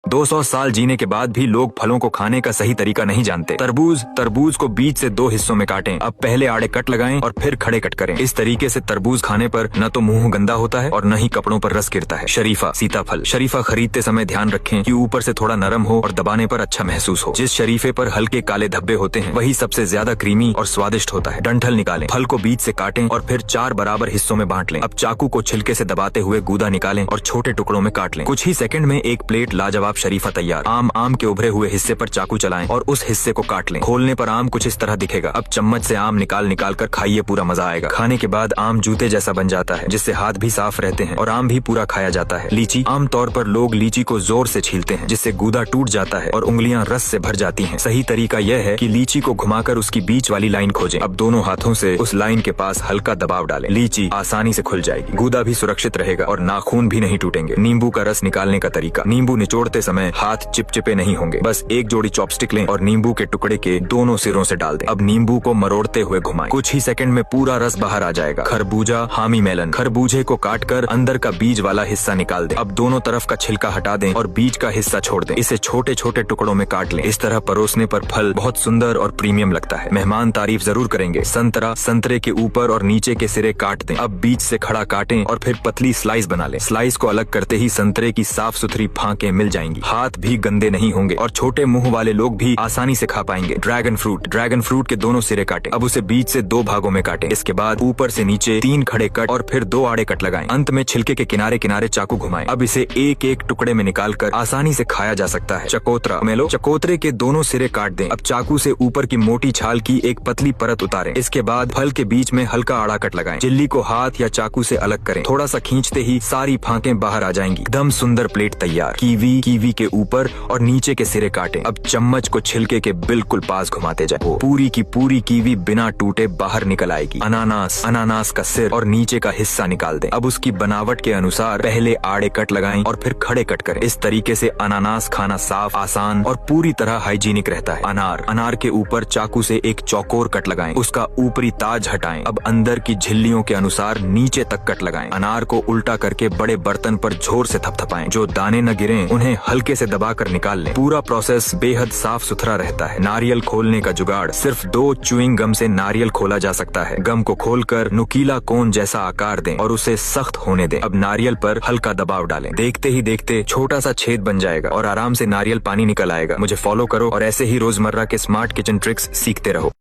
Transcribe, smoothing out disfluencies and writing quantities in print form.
200 साल जीने के बाद भी लोग फलों को खाने का सही तरीका नहीं जानते। तरबूज को बीच से 2 हिस्सों में काटें। अब पहले आड़े कट लगाएं और फिर खड़े कट करें। इस तरीके से तरबूज खाने पर न तो मुंह गंदा होता है और न ही कपड़ों पर रस गिरता है। शरीफा सीताफल। शरीफा खरीदते समय ध्यान रखें कि ऊपर से थोड़ा नरम हो और दबाने पर अच्छा महसूस हो। जिस शरीफे पर हल्के काले धब्बे होते हैं वही सबसे ज्यादा क्रीमी और स्वादिष्ट होता है। डंठल निकालें। फल को बीच से काटें और फिर 4 बराबर हिस्सों में बांट लें। अब चाकू को छिलके से दबाते हुए गूदा निकालें और छोटे टुकड़ों में काट लें। कुछ ही सेकंड में एक प्लेट लाजवाब शरीफा तैयार। आम के उभरे हुए हिस्से पर चाकू चलाएं और उस हिस्से को काट लें। खोलने पर आम कुछ इस तरह दिखेगा। अब चम्मच से आम निकाल कर खाइए, पूरा मजा आएगा। खाने के बाद आम जूते जैसा बन जाता है जिससे हाथ भी साफ रहते हैं और आम भी पूरा खाया जाता है। लीची। आमतौर पर लोग लीची को जोर से छीलते हैं जिससे गूदा टूट जाता है और उंगलियां रस से भर जाती हैं। सही तरीका यह है कि लीची को घुमाकर उसकी बीच वाली लाइन खोजें। अब दोनों हाथों से उस लाइन के पास हल्का दबाव डालें। लीची आसानी से खुल जाएगी, गूदा भी सुरक्षित रहेगा और नाखून भी नहीं टूटेंगे। नींबू का रस निकालने का तरीका। नींबू निचोड़ते समय हाथ चिपचिपे नहीं होंगे। बस एक जोड़ी चॉपस्टिक लें और नींबू के टुकड़े के दोनों सिरों से डाल दें। अब नींबू को मरोड़ते हुए घुमाएं। कुछ ही सेकंड में पूरा रस बाहर आ जाएगा। खरबूजा हामी मेलन। खरबूजे को काटकर अंदर का बीज वाला हिस्सा निकाल दें। अब दोनों तरफ का छिलका हटा दें और बीज का हिस्सा छोड़ दें। इसे छोटे छोटे टुकड़ों में काट लें। इस तरह परोसने पर फल बहुत सुंदर और प्रीमियम लगता है। मेहमान तारीफ जरूर करेंगे। संतरा। संतरे के ऊपर और नीचे के सिरे काट दें। अब बीज से खड़ा काटें और फिर पतली स्लाइस बना लें। स्लाइस को अलग करते ही संतरे की साफ सुथरी फांकें मिल जाएंगी। हाथ भी गंदे नहीं होंगे और छोटे मुंह वाले लोग भी आसानी से खा पाएंगे। ड्रैगन फ्रूट के दोनों सिरे काटें। अब उसे बीच से 2 भागों में काटें। इसके बाद ऊपर से नीचे 3 खड़े कट और फिर 2 आड़े कट लगाएं। अंत में छिलके के किनारे किनारे चाकू घुमाएं। अब इसे एक एक टुकड़े में निकालकर आसानी से खाया जा सकता है। चकोतरा। चकोतरे के दोनों सिरे काट दें। अब चाकू से ऊपर की मोटी छाल की एक पतली परत उतारें। इसके बाद फल के बीच में हल्का आड़ा कट लगाएं। चिल्ली को हाथ या चाकू से अलग करें। थोड़ा सा खींचते ही सारी फांकें बाहर आ जाएंगी। एकदम सुंदर प्लेट तैयार। कीवी के ऊपर और नीचे के सिरे काटें। अब चम्मच को छिलके के बिल्कुल पास घुमाते जाए। पूरी की पूरी कीवी बिना टूटे बाहर निकल आएगी। अनानास का सिर और नीचे का हिस्सा निकाल दें। अब उसकी बनावट के अनुसार पहले आड़े कट लगाएं और फिर खड़े कट करें। इस तरीके से अनानास खाना साफ, आसान और पूरी तरह हाइजीनिक रहता है। अनार के ऊपर चाकू से एक चौकोर कट लगाएं। उसका ऊपरी ताज हटाएं। अब अंदर की झिल्लियों के अनुसार नीचे तक कट लगाएं। अनार को उल्टा करके बड़े बर्तन पर जोर से थपथपाएं। जो दाने न गिरें उन्हें हल्के से दबाकर निकाल लें। पूरा प्रोसेस बेहद साफ सुथरा रहता है। नारियल खोलने का जुगाड़। सिर्फ 2 च्युइंग गम से नारियल खोला जा सकता है। गम को खोलकर नुकीला कोन जैसा आकार दें और उसे सख्त होने दें। अब नारियल पर हल्का दबाव डालें। देखते ही देखते छोटा सा छेद बन जाएगा और आराम से नारियल पानी निकल आएगा। मुझे फॉलो करो और ऐसे ही रोजमर्रा के स्मार्ट किचन ट्रिक्स सीखते रहो।